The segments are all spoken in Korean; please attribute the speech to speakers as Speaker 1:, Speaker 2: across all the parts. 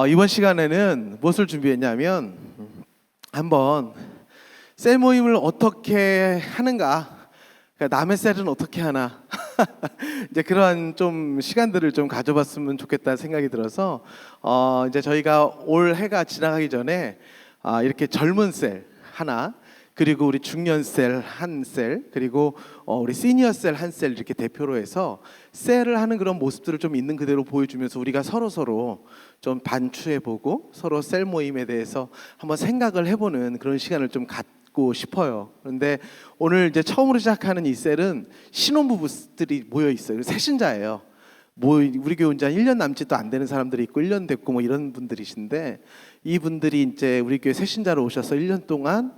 Speaker 1: 이번 시간에는 무엇을 준비했냐면 한번 셀 모임을 어떻게 하는가, 그러니까 남의 셀은 어떻게 하나 이제 그러한 좀 시간들을 좀 가져봤으면 좋겠다는 생각이 들어서 이제 저희가 올 해가 지나가기 전에 이렇게 젊은 셀 하나, 그리고 우리 중년 셀 한 셀, 그리고 우리 시니어 셀 한 셀 이렇게 대표로 해서 셀을 하는 그런 모습들을 좀 있는 그대로 보여주면서 우리가 서로 좀 반추해보고 서로 셀 모임에 대해서 한번 생각을 해보는 그런 시간을 좀 갖고 싶어요. 그런데 오늘 이제 처음으로 시작하는 이 셀은 신혼부부들이 모여 있어요. 새신자예요. 우리 교회 온지 한 1년 남짓도 안 되는 사람들이 있고 1년 됐고 뭐 이런 분들이신데, 이분들이 이제 우리 교회 새신자로 오셔서 1년 동안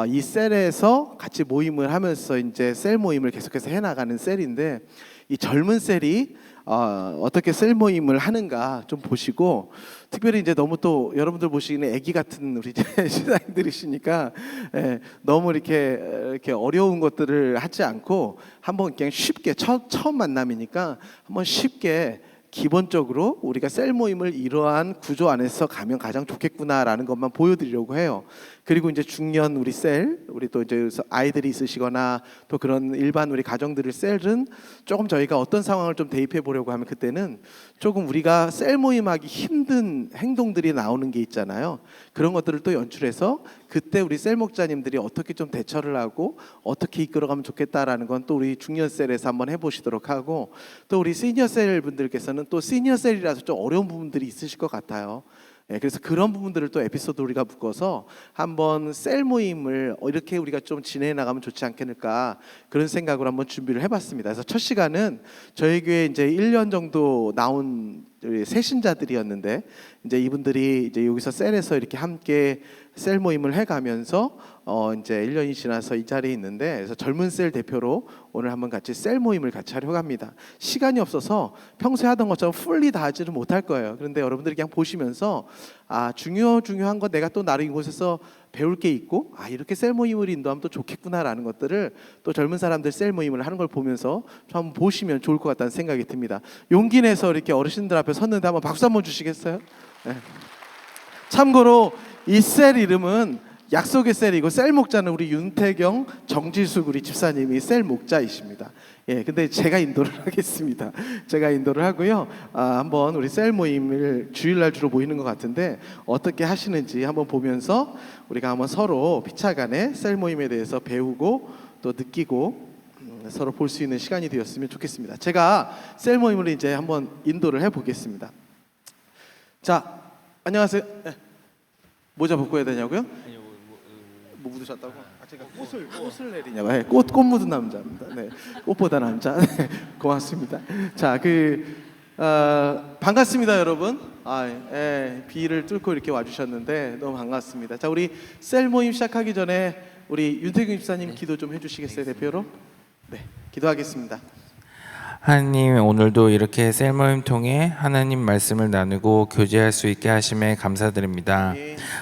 Speaker 1: 이 셀에서 같이 모임을 하면서 이제 셀 모임을 계속해서 해나가는 셀인데, 이 젊은 셀이 어떻게 셀 모임을 하는가 좀 보시고, 특별히 이제 너무 또 여러분들 보시기에는 아기 같은 우리 신앙들이시니까 너무 이렇게 어려운 것들을 하지 않고 한번 그냥 쉽게 처음 만남이니까 한번 쉽게 기본적으로 우리가 셀 모임을 이러한 구조 안에서 가면 가장 좋겠구나라는 것만 보여드리려고 해요. 그리고 이제 중년 우리 셀, 우리 또 이제 아이들이 있으시거나 또 그런 일반 우리 가정들의 셀은 조금 저희가 어떤 상황을 좀 대입해 보려고 하면, 그때는 조금 우리가 셀 모임하기 힘든 행동들이 나오는 게 있잖아요. 그런 것들을 또 연출해서 그때 우리 셀 목자님들이 어떻게 좀 대처를 하고 어떻게 이끌어가면 좋겠다라는 건 또 우리 중년 셀에서 한번 해보시도록 하고, 또 우리 시니어 셀 분들께서는 또 시니어 셀이라서 좀 어려운 부분들이 있으실 것 같아요. 그래서 그런 부분들을 또 에피소드 우리가 묶어서 한번 셀 모임을 이렇게 우리가 좀 진행해 나가면 좋지 않겠을까, 그런 생각으로 한번 준비를 해봤습니다. 그래서 첫 시간은 저희 교회 이제 1년 정도 나온 새신자들이었는데, 이제 이분들이 이제 여기서 셀에서 이렇게 함께 셀 모임을 해가면서 이제 1년이 지나서 이 자리에 있는데, 그래서 젊은 셀 대표로 오늘 한번 같이 셀 모임을 같이 하려고 합니다. 시간이 없어서 평소에 하던 것처럼 풀리 다 하지는 못할 거예요. 그런데 여러분들이 그냥 보시면서 중요한 건 내가 또 나를 이곳에서 배울 게 있고, 이렇게 셀 모임을 인도하면 또 좋겠구나라는 것들을 또 젊은 사람들 셀 모임을 하는 걸 보면서 좀 한번 보시면 좋을 것 같다는 생각이 듭니다. 용기 내서 이렇게 어르신들 앞에 섰는데 한번 박수 한번 주시겠어요? 네. 참고로 이 셀 이름은 약속의 셀이고, 셀 목자는 우리 윤태경, 정지숙 우리 집사님이 셀 목자이십니다. 근데 제가 인도를 하겠습니다. 제가 인도를 하고요. 한번 우리 셀 모임을 주일날 주로 모이는 것 같은데 어떻게 하시는지 한번 보면서 우리가 한번 서로 피차간에 셀 모임에 대해서 배우고 또 느끼고 서로 볼 수 있는 시간이 되었으면 좋겠습니다. 제가 셀 모임을 이제 한번 인도를 해보겠습니다. 자, 안녕하세요. 모자 벗고 해야 되냐고요? 뭐 묻으셨다고? 제가 꽃을 내리냐고. 꽃 묻은 남자입니다. 네, 꽃보다 남자. 네, 고맙습니다. 자, 반갑습니다, 여러분. 비를 뚫고 이렇게 와주셨는데 너무 반갑습니다. 자, 우리 셀 모임 시작하기 전에 우리 윤태균 집사님 기도 좀 해주시겠어요, 대표로? 네, 기도하겠습니다.
Speaker 2: 하나님, 오늘도 이렇게 셀 모임 통해 하나님 말씀을 나누고 교제할 수 있게 하심에 감사드립니다.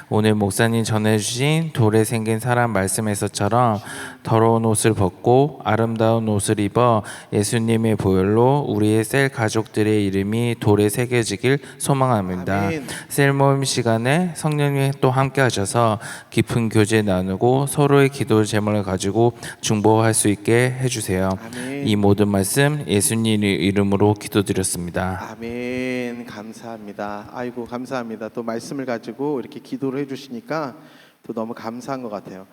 Speaker 2: 오늘 목사님 전해주신 돌에 생긴 사람 말씀에서처럼 더러운 옷을 벗고 아름다운 옷을 입어 예수님의 보혈로 우리의 셀 가족들의 이름이 돌에 새겨지길 소망합니다.
Speaker 1: 아멘.
Speaker 2: 셀 모임 시간에 성령님 또 함께 하셔서 깊은 교제 나누고 서로의 기도 제목을 가지고 중보할 수 있게 해주세요.
Speaker 1: 아멘.
Speaker 2: 이 모든 말씀 예수님 이름으로 기도드렸습니다.
Speaker 1: 아멘. 감사합니다. 아이고, 감사합니다. 또 말씀을 가지고 이렇게 기도를 해주시니까 또 너무 감사한 것 같아요.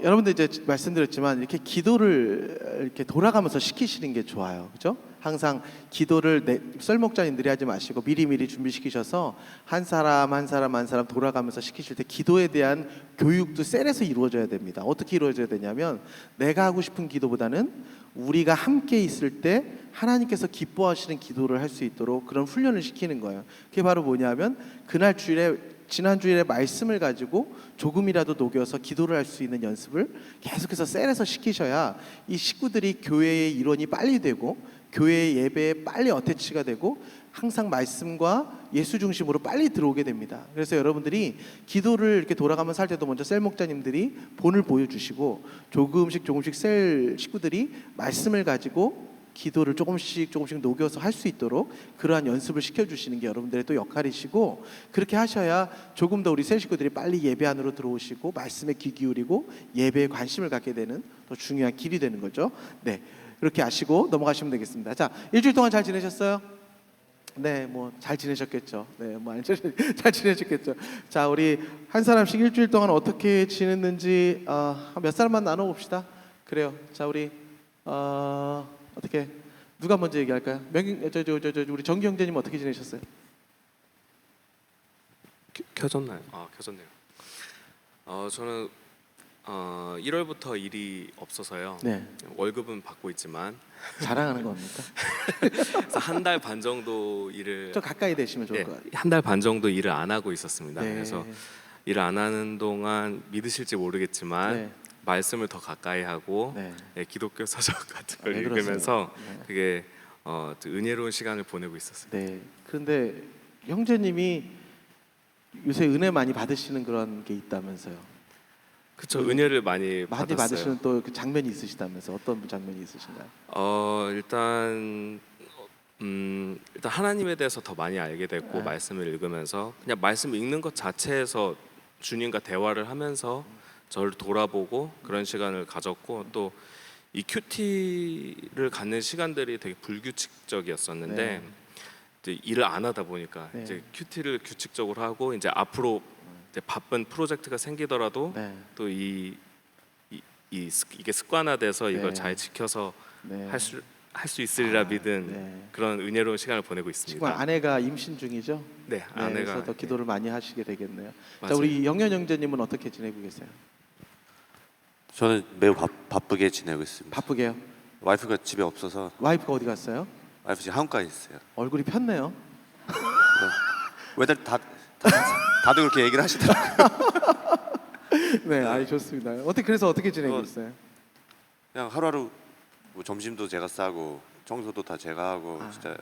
Speaker 1: 여러분들 이제 말씀드렸지만 이렇게 기도를 이렇게 돌아가면서 시키시는 게 좋아요, 그렇죠? 항상 기도를 썰 목자님들이 하지 마시고 미리미리 준비시키셔서 한 사람 돌아가면서 시키실 때 기도에 대한 교육도 셀에서 이루어져야 됩니다. 어떻게 이루어져야 되냐면, 내가 하고 싶은 기도보다는 우리가 함께 있을 때 하나님께서 기뻐하시는 기도를 할 수 있도록 그런 훈련을 시키는 거예요. 그게 바로 뭐냐면, 지난 주일에 말씀을 가지고 조금이라도 녹여서 기도를 할 수 있는 연습을 계속해서 셀에서 시키셔야 이 식구들이 교회의 일원이 빨리 되고 교회의 예배에 빨리 어태치가 되고 항상 말씀과 예수 중심으로 빨리 들어오게 됩니다. 그래서 여러분들이 기도를 이렇게 돌아가면서 할 때도 먼저 셀 목자님들이 본을 보여주시고 조금씩 셀 식구들이 말씀을 가지고 기도를 조금씩 녹여서 할 수 있도록 그러한 연습을 시켜주시는 게 여러분들의 또 역할이시고, 그렇게 하셔야 조금 더 우리 새 식구들이 빨리 예배 안으로 들어오시고 말씀에 귀 기울이고 예배에 관심을 갖게 되는 더 중요한 길이 되는 거죠. 네, 그렇게 아시고 넘어가시면 되겠습니다. 자, 일주일 동안 잘 지내셨어요? 네, 뭐 잘 지내셨겠죠. 네, 뭐 잘 지내셨겠죠. 자, 우리 한 사람씩 일주일 동안 어떻게 지냈는지 몇 사람만 나눠봅시다. 그래요. 자, 우리 어떻게 누가 먼저 얘기할까요? 우리 정기 형제님 어떻게 지내셨어요?
Speaker 3: 켜졌나요? 켜졌네요. 저는 1월부터 일이 없어서요.
Speaker 1: 네,
Speaker 3: 월급은 받고 있지만
Speaker 1: 자랑하는 겁니까?
Speaker 3: 그래서 한 달 반 정도 일을
Speaker 1: 좀 가까이 대시면 좋을 것 같아요.
Speaker 3: 한 달 반 정도 일을 안 하고 있었습니다.
Speaker 1: 네.
Speaker 3: 그래서 일을 안 하는 동안 믿으실지 모르겠지만
Speaker 1: 네.
Speaker 3: 말씀을 더 가까이 하고
Speaker 1: 네.
Speaker 3: 기독교 서적 같은 걸
Speaker 1: 네,
Speaker 3: 읽으면서
Speaker 1: 그렇습니다. 네.
Speaker 3: 그게 또 은혜로운 시간을 보내고 있었어요.
Speaker 1: 네. 그런데 형제님이 요새 은혜 많이 받으시는 그런 게 있다면서요?
Speaker 3: 그렇죠. 은혜를 많이 받았어요.
Speaker 1: 받으시는 또 그 장면이 있으시다면서 어떤 장면이 있으신가요?
Speaker 3: 일단 하나님에 대해서 더 많이 알게 됐고
Speaker 1: 네.
Speaker 3: 말씀을 읽으면서 그냥 말씀 읽는 것 자체에서 주님과 대화를 하면서 저를 돌아보고 그런 시간을 가졌고, 또 이 큐티를 갖는 시간들이 되게 불규칙적이었었는데
Speaker 1: 네.
Speaker 3: 이제 일을 안 하다 보니까
Speaker 1: 네.
Speaker 3: 이제 큐티를 규칙적으로 하고 이제 앞으로 이제 바쁜 프로젝트가 생기더라도
Speaker 1: 네.
Speaker 3: 또 이게 습관화돼서 이걸
Speaker 1: 네.
Speaker 3: 잘 지켜서
Speaker 1: 네.
Speaker 3: 할 수 있으리라 믿은
Speaker 1: 네.
Speaker 3: 그런 은혜로운 시간을 보내고
Speaker 1: 지금
Speaker 3: 있습니다.
Speaker 1: 아내가 임신 중이죠?
Speaker 3: 네,
Speaker 1: 네,
Speaker 3: 아내가
Speaker 1: 그래서 더 기도를 많이 하시게 되겠네요. 자,
Speaker 3: 맞아요.
Speaker 1: 우리 영현 형제님은 어떻게 지내고 계세요?
Speaker 4: 저는 매우 바쁘게 지내고 있습니다.
Speaker 1: 바쁘게요?
Speaker 4: 와이프가 집에 없어서
Speaker 1: 와이프가 어디 갔어요?
Speaker 4: 와이프 지금 한국가에 있어요.
Speaker 1: 얼굴이 폈네요.
Speaker 4: 왜들 다들 그렇게 얘기를 하시더라고요.
Speaker 1: 네, 아이 좋습니다. 그래서 어떻게 지내고
Speaker 4: 그거-
Speaker 1: 있어요?
Speaker 4: 그냥 하루하루 뭐 점심도 제가 싸고 청소도 다 제가 하고
Speaker 1: 아.
Speaker 4: 진짜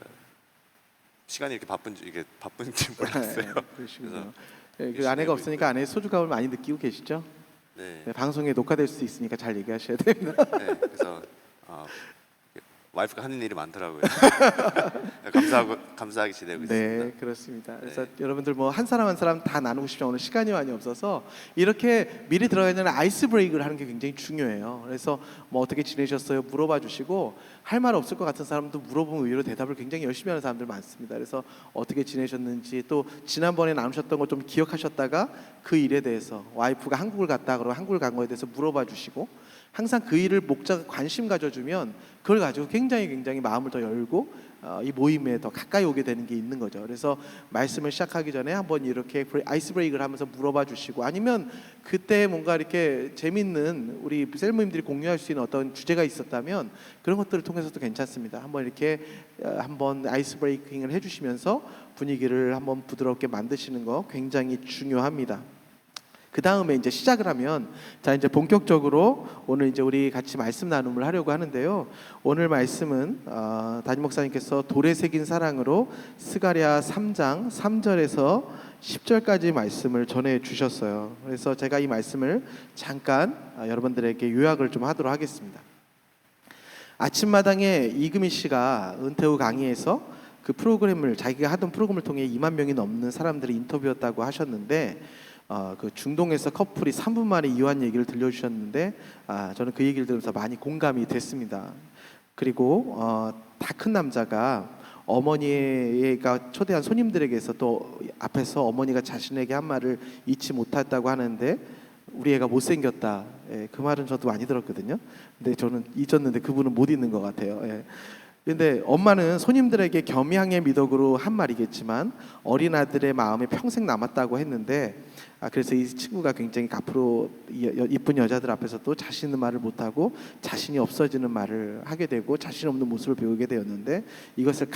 Speaker 4: 시간이 이렇게 바쁜지 몰랐어요.
Speaker 1: 그러시군요.
Speaker 4: 그래서
Speaker 1: 네, 그
Speaker 4: 열심히
Speaker 1: 아내가
Speaker 4: 하고
Speaker 1: 없으니까 아내의 소중함을 많이 느끼고 계시죠?
Speaker 4: 네,
Speaker 1: 네, 방송에 녹화될 수 있으니까 잘 얘기하셔야 됩니다.
Speaker 4: 네, 그래서 와이프가 하는 일이 많더라고요. 감사하게 지내고
Speaker 1: 네,
Speaker 4: 있습니다.
Speaker 1: 그렇습니다. 그래서
Speaker 4: 네.
Speaker 1: 여러분들 뭐 한 사람 한 사람 다 나누고 싶지만 오늘 시간이 많이 없어서 이렇게 미리 들어가기 전에 아이스 브레이크를 하는 게 굉장히 중요해요. 그래서 뭐 어떻게 지내셨어요? 물어봐 주시고 할 말 없을 것 같은 사람도 물어보면 의외로 대답을 굉장히 열심히 하는 사람들 많습니다. 그래서 어떻게 지내셨는지, 또 지난번에 나누셨던 거 좀 기억하셨다가 그 일에 대해서 와이프가 한국을 갔다 그러고 한국을 간 거에 대해서 물어봐 주시고, 항상 그 일을 목자가 관심 가져주면 그걸 가지고 굉장히 마음을 더 열고 이 모임에 더 가까이 오게 되는 게 있는 거죠. 그래서 말씀을 시작하기 전에 한번 이렇게 아이스 브레이크를 하면서 물어봐 주시고, 아니면 그때 뭔가 이렇게 재밌는 우리 셀모님들이 공유할 수 있는 어떤 주제가 있었다면 그런 것들을 통해서도 괜찮습니다. 한번 이렇게 한번 아이스 브레이킹을 해주시면서 분위기를 한번 부드럽게 만드시는 거 굉장히 중요합니다. 그 다음에 이제 시작을 하면, 자 이제 본격적으로 오늘 이제 우리 같이 말씀 나눔을 하려고 하는데요. 오늘 말씀은 담임 목사님께서 돌에 새긴 사랑으로 스가랴 3장 3절에서 10절까지 말씀을 전해 주셨어요. 그래서 제가 이 말씀을 잠깐 여러분들에게 요약을 좀 하도록 하겠습니다. 아침마당에 이금희 씨가 은퇴 후 강의에서 그 프로그램을, 자기가 하던 프로그램을 통해 2만 명이 넘는 사람들을 인터뷰했다고 하셨는데, 그 중동에서 커플이 3분 만에 이혼한 얘기를 들려주셨는데 저는 그 얘기를 들으면서 많이 공감이 됐습니다. 그리고 다 큰 남자가 어머니가 초대한 손님들에게서 또 앞에서 어머니가 자신에게 한 말을 잊지 못했다고 하는데, 우리 애가 못생겼다. 예, 그 말은 저도 많이 들었거든요. 근데 저는 잊었는데 그분은 못 잊는 것 같아요. 예. 근데 엄마는 손님들에게 겸양의 미덕으로 한 말이겠지만 어린 아들의 마음에 평생 남았다고 했는데, 그래서 이 친구가 굉장히 앞으로 이쁜 여자들 앞에서도 자신 있는 말을 못하고 자신이 없어지는 말을 하게 되고 자신 없는 모습을 배우게 되었는데, 이것을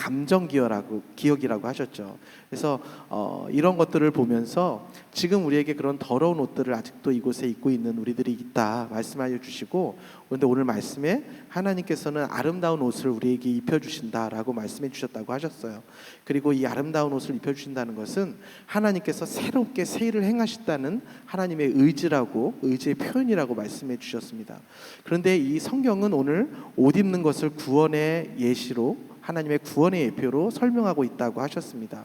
Speaker 1: 기억이라고 하셨죠. 그래서 이런 것들을 보면서 지금 우리에게 그런 더러운 옷들을 아직도 이곳에 입고 있는 우리들이 있다 말씀하여 주시고, 그런데 오늘 말씀에 하나님께서는 아름다운 옷을 우리에게 입혀주신다라고 말씀해 주셨다고 하셨어요. 그리고 이 아름다운 옷을 입혀주신다는 것은 하나님께서 새롭게 새 일을 행하신다는 택하셨다는 하나님의 의지의 표현이라고 말씀해 주셨습니다. 그런데 이 성경은 오늘 옷 입는 것을 구원의 예시로, 하나님의 구원의 예표로 설명하고 있다고 하셨습니다.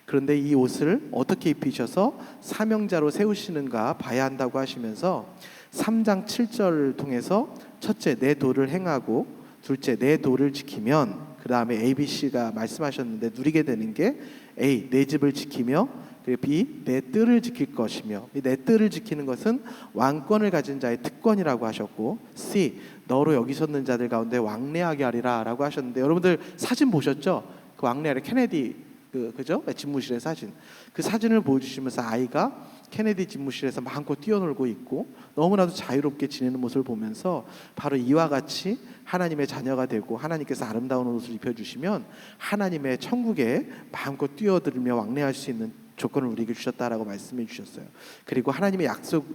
Speaker 1: 그런데 이 옷을 어떻게 입히셔서 사명자로 세우시는가 봐야 한다고 하시면서 3장 7절을 통해서 첫째, 내 도를 행하고, 둘째, 내 도를 지키면, 그 다음에 ABC가 말씀하셨는데 누리게 되는 게 A, 내 집을 지키며, 그리고 B, 내 뜰을 지킬 것이며, 이 내 뜰을 지키는 것은 왕권을 가진 자의 특권이라고 하셨고, C, 너로 여기 섰는 자들 가운데 왕래하게 하리라 라고 하셨는데, 여러분들 사진 보셨죠? 그 왕래하리 케네디 그죠? 집무실의 사진. 그 사진을 보여주시면서 아이가 케네디 집무실에서 마음껏 뛰어놀고 있고 너무나도 자유롭게 지내는 모습을 보면서 바로 이와 같이 하나님의 자녀가 되고 하나님께서 아름다운 옷을 입혀주시면 하나님의 천국에 마음껏 뛰어들며 왕래할 수 있는 조건을 우리에게 주셨다라고 말씀해 주셨어요. 그리고 하나님의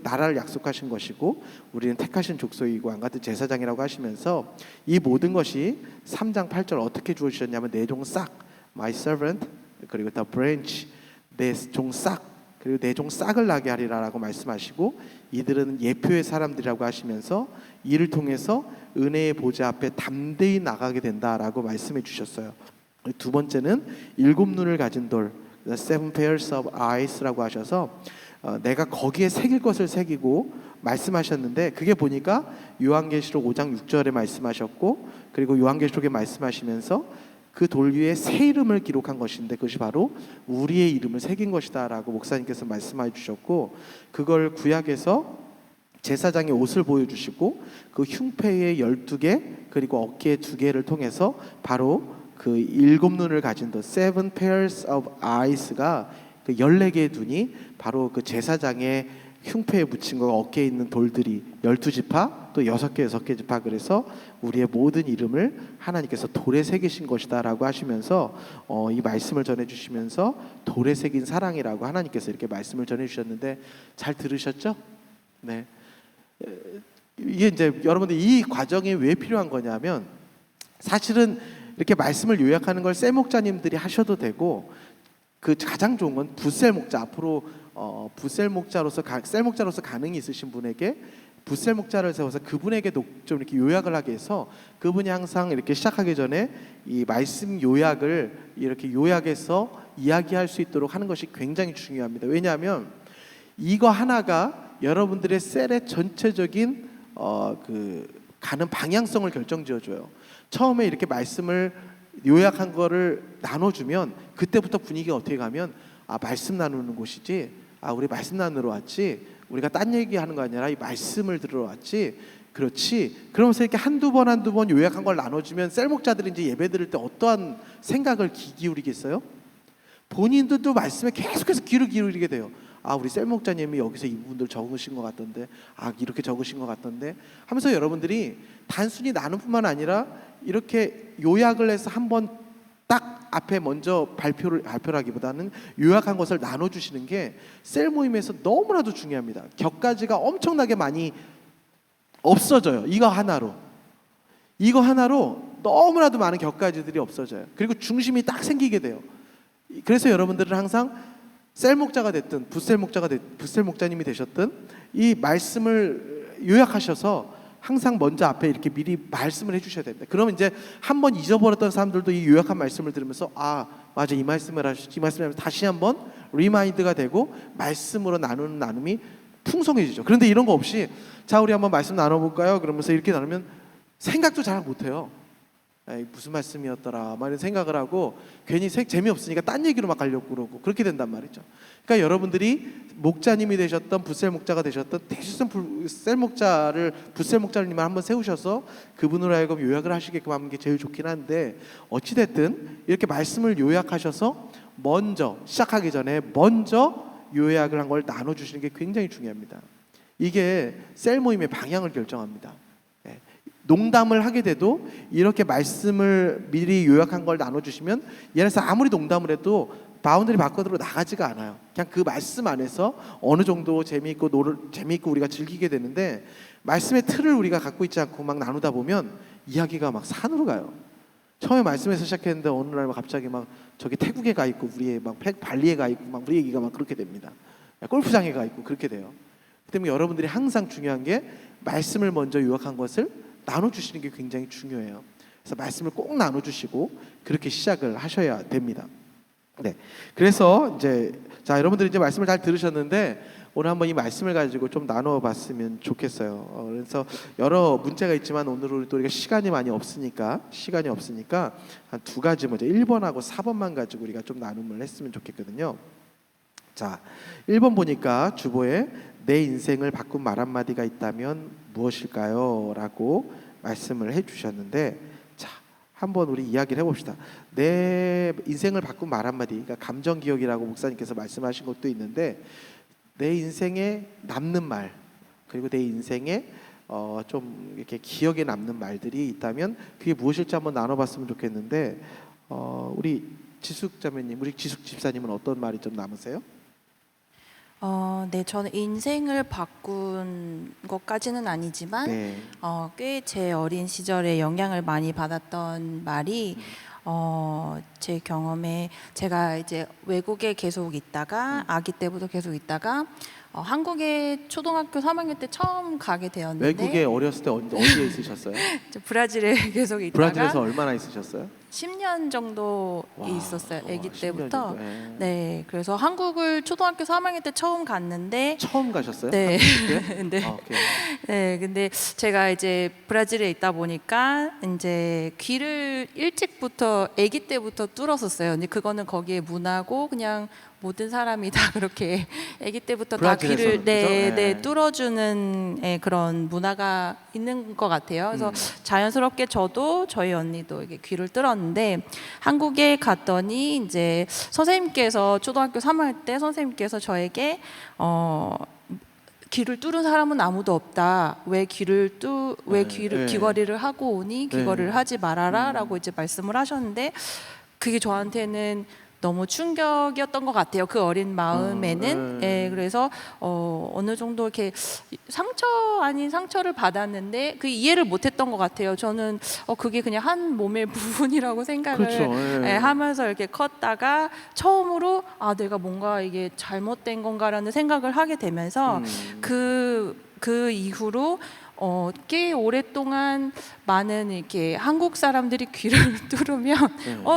Speaker 1: 나라를 약속하신 것이고 우리는 택하신 족속이고 왕같은 제사장이라고 하시면서 이 모든 것이 3장 8절 어떻게 주어주셨냐면 내 종 싹, my servant, 그리고 the branch, 내 종 싹, 그리고 내 종 싹을 나게 하리라라고 말씀하시고 이들은 예표의 사람들이라고 하시면서 이를 통해서 은혜의 보좌 앞에 담대히 나가게 된다라고 말씀해 주셨어요. 두 번째는 7눈을 가진 돌, the seven pairs of eyes라고 하셔서 내가 거기에 새길 것을 새기고 말씀하셨는데 그게 보니까 요한계시록 5장 6절에 말씀하셨고 그리고 요한계시록에 말씀하시면서 그 돌 위에 새 이름을 기록한 것인데 그것이 바로 우리의 이름을 새긴 것이다 라고 목사님께서 말씀해 주셨고 그걸 구약에서 제사장의 옷을 보여주시고 그 흉패에 12개 그리고 어깨에 2개를 통해서 바로 그 7눈을 가진 the seven pairs of eyes가 그 14개의 눈이 바로 그 제사장의 흉패에 묻힌 거 어깨에 있는 돌들이 12지파 또 6개 지파 그래서 우리의 모든 이름을 하나님께서 돌에 새기신 것이다 라고 하시면서 이 말씀을 전해주시면서 돌에 새긴 사랑이라고 하나님께서 이렇게 말씀을 전해주셨는데 잘 들으셨죠? 네. 이게 이제 여러분들 이 과정이 왜 필요한 거냐면 사실은 이렇게 말씀을 요약하는 걸 셀 목자님들이 하셔도 되고 그 가장 좋은 건 붓셀 목자 앞으로 붓셀 목자로서 셀 목자로서 가능이 있으신 분에게 붓셀 목자를 세워서 그분에게 좀 이렇게 요약을 하게 해서 그분이 항상 이렇게 시작하기 전에 이 말씀 요약을 이렇게 요약해서 이야기할 수 있도록 하는 것이 굉장히 중요합니다. 왜냐하면 이거 하나가 여러분들의 셀의 전체적인 그 가는 방향성을 결정지어줘요. 처음에 이렇게 말씀을 요약한 거를 나눠주면 그때부터 분위기가 어떻게 가면 말씀 나누는 곳이지 우리 말씀 나누러 왔지 우리가 딴 얘기하는 거 아니라 이 말씀을 들으러 왔지 그렇지 그러면서 이렇게 한두 번 요약한 걸 나눠주면 셀 목자들이 이제 예배 드릴 때 어떠한 생각을 기울이겠어요? 본인들도 말씀에 계속해서 귀를 기울이게 돼요. 우리 셀 목자님이 여기서 이 부분들 적으신 것 같던데 이렇게 적으신 것 같던데 하면서 여러분들이 단순히 나눔뿐만 아니라 이렇게 요약을 해서 한번 딱 앞에 먼저 발표를 하기보다는 요약한 것을 나눠주시는 게 셀 모임에서 너무나도 중요합니다. 격가지가 엄청나게 많이 없어져요. 이거 하나로 너무나도 많은 격가지들이 없어져요. 그리고 중심이 딱 생기게 돼요. 그래서 여러분들은 항상 셀 목자가 됐든 붓셀 목자님이 되셨든 이 말씀을 요약하셔서 항상 먼저 앞에 이렇게 미리 말씀을 해주셔야 됩니다. 그러면 이제 한번 잊어버렸던 사람들도 이 요약한 말씀을 들으면서 맞아 이 말씀을 하면서 다시 한번 리마인드가 되고 말씀으로 나누는 나눔이 풍성해지죠. 그런데 이런 거 없이 자 우리 한번 말씀 나눠볼까요? 그러면서 이렇게 나누면 생각도 잘 못해요. 무슨 말씀이었더라 막 이런 생각을 하고 괜히 재미없으니까 딴 얘기로 막 가려고 그러고 그렇게 된단 말이죠. 그러니까 여러분들이 목자님이 되셨던 붓셀 목자가 되셨던 대신 붓셀 목자님을 한번 세우셔서 그분으로 하여금 요약을 하시게끔 하는 게 제일 좋긴 한데 어찌됐든 이렇게 말씀을 요약하셔서 먼저 시작하기 전에 먼저 요약을 한 걸 나눠주시는 게 굉장히 중요합니다. 이게 셀 모임의 방향을 결정합니다. 농담을 하게 돼도 이렇게 말씀을 미리 요약한 걸 나눠주시면 예를 들어서 아무리 농담을 해도 바운더리 바깥으로 나가지가 않아요. 그냥 그 말씀 안에서 어느 정도 재미있고 우리가 즐기게 되는데 말씀의 틀을 우리가 갖고 있지 않고 막 나누다 보면 이야기가 막 산으로 가요. 처음에 말씀에서 시작했는데 어느 날 갑자기 막 저기 태국에 가 있고 우리의 막 발리에 가 있고 막 우리 얘기가 막 그렇게 됩니다. 골프장에 가 있고 그렇게 돼요. 그 때문에 여러분들이 항상 중요한 게 말씀을 먼저 요약한 것을 나눠주시는 게 굉장히 중요해요. 그래서 말씀을 꼭 나눠주시고 그렇게 시작을 하셔야 됩니다. 네, 그래서 이제 자 여러분들이 이제 말씀을 잘 들으셨는데 오늘 한번 이 말씀을 가지고 좀 나눠봤으면 좋겠어요. 그래서 여러 문제가 있지만 오늘 또 우리가 시간이 없으니까 한 두 가지 먼저 1번하고 4번만 가지고 우리가 좀 나눔을 했으면 좋겠거든요. 자, 1번 보니까 주보에 내 인생을 바꾼 말 한마디가 있다면 무엇일까요? 라고 말씀을 해주셨는데 자, 한번 우리 이야기를 해봅시다. 내 인생을 바꾼 말 한마디, 그러니까 감정기억이라고 목사님께서 말씀하신 것도 있는데 내 인생에 남는 말, 그리고 내 인생에 좀 이렇게 기억에 남는 말들이 있다면 그게 무엇일지 한번 나눠봤으면 좋겠는데 우리 지숙 자매님, 우리 지숙 집사님은 어떤 말이 좀 남으세요?
Speaker 5: 네, 저는 인생을 바꾼 것까지는 아니지만
Speaker 1: 네.
Speaker 5: 꽤 제 어린 시절에 영향을 많이 받았던 말이 제 경험에 제가 이제 외국에 계속 있다가 아기 때부터 계속 있다가 한국에 초등학교 3학년 때 처음 가게 되었는데
Speaker 1: 외국에 어렸을 때 어디에 있으셨어요?
Speaker 5: 브라질에 계속 있다가
Speaker 1: 브라질에서 얼마나 있으셨어요?
Speaker 5: 10년 정도
Speaker 1: 와,
Speaker 5: 있었어요. 아기
Speaker 1: 10년
Speaker 5: 때부터.
Speaker 1: 정도, 예.
Speaker 5: 네, 그래서 한국을 초등학교 3학년 때 처음 갔는데
Speaker 1: 처음 가셨어요?
Speaker 5: 네.
Speaker 1: 한국 때?
Speaker 5: 네.
Speaker 1: 오케이.
Speaker 5: 네, 근데 제가 이제 브라질에 있다 보니까 이제 귀를 일찍부터 아기 때부터 뚫었었어요. 근데 그거는 거기에 문화고 그냥 모든 사람이 다 그렇게 아기 때부터 다
Speaker 1: 브라질에서는,
Speaker 5: 귀를
Speaker 1: 그죠? 네.
Speaker 5: 뚫어주는 그런 문화가 있는 것 같아요. 그래서 자연스럽게 저도 저희 언니도 이게 귀를 뚫었는데 한국에 갔더니 이제 선생님께서 초등학교 3학년 때 선생님께서 저에게 귀를 뚫은 사람은 아무도 없다. 왜
Speaker 1: 네.
Speaker 5: 귀걸이를 하고 오니
Speaker 1: 네.
Speaker 5: 귀걸이를 하지 말아라라고 이제 말씀을 하셨는데 그게 저한테는 너무 충격이었던 것 같아요. 그 어린 마음에는.
Speaker 1: 네.
Speaker 5: 그래서 어느 정도 이렇게 상처 아닌 상처를 받았는데 그 이해를 못했던 것 같아요. 저는 그게 그냥 한 몸의 부분이라고 생각을
Speaker 1: 그렇죠. 예.
Speaker 5: 하면서 이렇게 컸다가 처음으로 내가 뭔가 이게 잘못된 건가라는 생각을 하게 되면서 그 이후로 꽤 오랫동안 많은 이렇게 한국 사람들이 귀를 뚫으면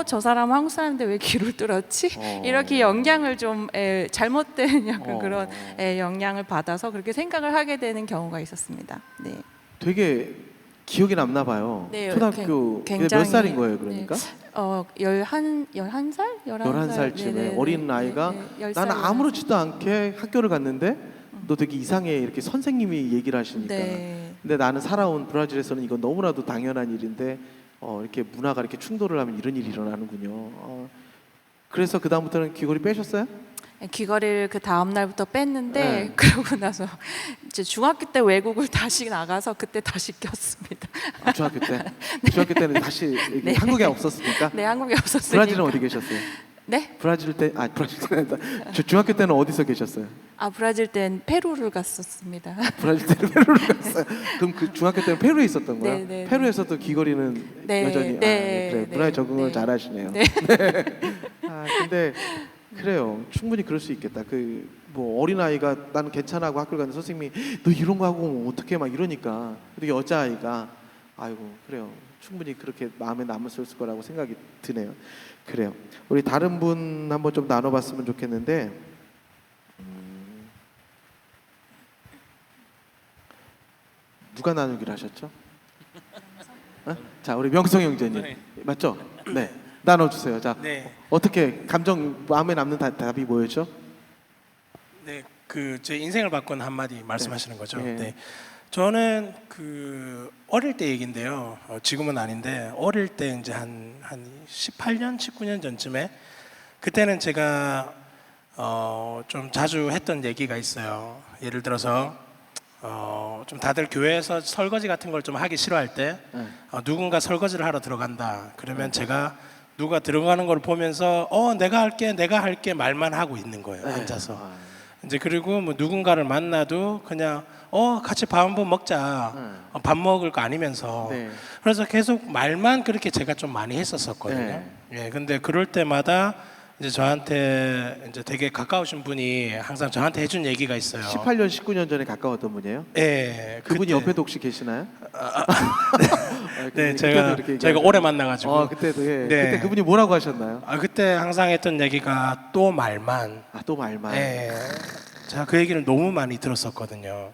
Speaker 5: 저 사람은 한국 사람인데 왜 귀를 뚫었지? 이렇게 영향을 좀 잘못된 약간 그런 영향을 받아서 그렇게 생각을 하게 되는 경우가 있었습니다. 네.
Speaker 1: 되게 기억에 남나 봐요.
Speaker 5: 네,
Speaker 1: 초등학교
Speaker 5: 굉장히,
Speaker 1: 몇 살인 거예요, 그러니까?
Speaker 5: 11살?
Speaker 1: 11살쯤에 어린 아이가 나는 아무렇지도 않게 학교를 갔는데 너 되게 이상해 이렇게 선생님이 얘기를 하시니까
Speaker 5: 네.
Speaker 1: 근데 나는 살아온 브라질에서는 이건 너무나도 당연한 일인데 이렇게 문화가 이렇게 충돌을 하면 이런 일이 일어나는군요. 그래서 그 다음부터는 귀걸이 빼셨어요?
Speaker 5: 귀걸이를 그 다음 날부터 뺐는데
Speaker 1: 네.
Speaker 5: 그러고 나서 이제 중학교 때 외국을 다시 나가서 그때 다시 꼈습니다.
Speaker 1: 중학교 때? 중학교 때는 다시 이렇게
Speaker 5: 네.
Speaker 1: 한국에 없었으니까?
Speaker 5: 네, 한국에 없었으니까.
Speaker 1: 브라질은 어디 계셨어요?
Speaker 5: 네?
Speaker 1: 브라질 때는 중학교 때는 어디서 계셨어요?
Speaker 5: 브라질 땐 페루를 갔었습니다.
Speaker 1: 브라질 때는 페루를 갔어요. 그럼 그 중학교 때는 페루에 있었던 거야?
Speaker 5: 네, 네, 네.
Speaker 1: 페루에서도 귀걸이는
Speaker 5: 네,
Speaker 1: 여전히
Speaker 5: 네,
Speaker 1: 그래
Speaker 5: 네,
Speaker 1: 문화에 적응을
Speaker 5: 네.
Speaker 1: 잘하시네요.
Speaker 5: 네.
Speaker 1: 근데 그래요. 충분히 그럴 수 있겠다. 그 뭐 어린 아이가 나는 괜찮아하고 학교를 갔는데 선생님이 너 이런 거 하고 오면 어떡해 막 이러니까 근데 여자 아이가 아이고 그래요. 충분히 그렇게 마음에 남았을 거라고 생각이 드네요. 그래요. 우리 다른 분 한번 좀 나눠봤으면 좋겠는데 누가 나누기로 하셨죠? 자 우리 명성 형제님 맞죠? 네 나눠주세요. 자
Speaker 6: 네,
Speaker 1: 어떻게 감정 마음에 남는 답이 뭐였죠?
Speaker 6: 네, 그 제 인생을 바꾼 한마디 말씀하시는 거죠.
Speaker 1: 네.
Speaker 6: 네, 저는 그 어릴 때 얘긴데요. 지금은 아닌데 어릴 때 이제 한 18년, 19년 전쯤에 그때는 제가 좀 자주 했던 얘기가 있어요. 예를 들어서 좀 다들 교회에서 설거지 같은 걸 좀 하기 싫어할 때 누군가 설거지를 하러 들어간다. 그러면 제가 누가 들어가는 걸 보면서 내가 할게 말만 하고 있는 거예요. 앉아서. 이제 그리고 뭐 누군가를 만나도 그냥 같이 밥 한번 먹자. 밥 먹을 거 아니면서.
Speaker 1: 네.
Speaker 6: 그래서 계속 말만 그렇게 제가 좀 많이 했었거든요.
Speaker 1: 네.
Speaker 6: 예, 근데 그럴 때마다 이제 저한테 이제 되게 가까우신 분이 항상 저한테 해준 얘기가 있어요.
Speaker 1: 18년, 19년 전에 가까웠던 분이에요?
Speaker 6: 예,
Speaker 1: 그분이
Speaker 6: 그때-
Speaker 1: 옆에도 혹시 계시나요?
Speaker 6: 네,
Speaker 1: 그때도
Speaker 6: 제가
Speaker 1: 이렇게
Speaker 6: 저희가 오래 만나가지고
Speaker 1: 그때도 예.
Speaker 6: 네.
Speaker 1: 그때 그분이 뭐라고 하셨나요?
Speaker 6: 그때 항상 했던 얘기가 또 말만.
Speaker 1: 또 말만.
Speaker 6: 예, 제가 그 얘기를 너무 많이 들었었거든요.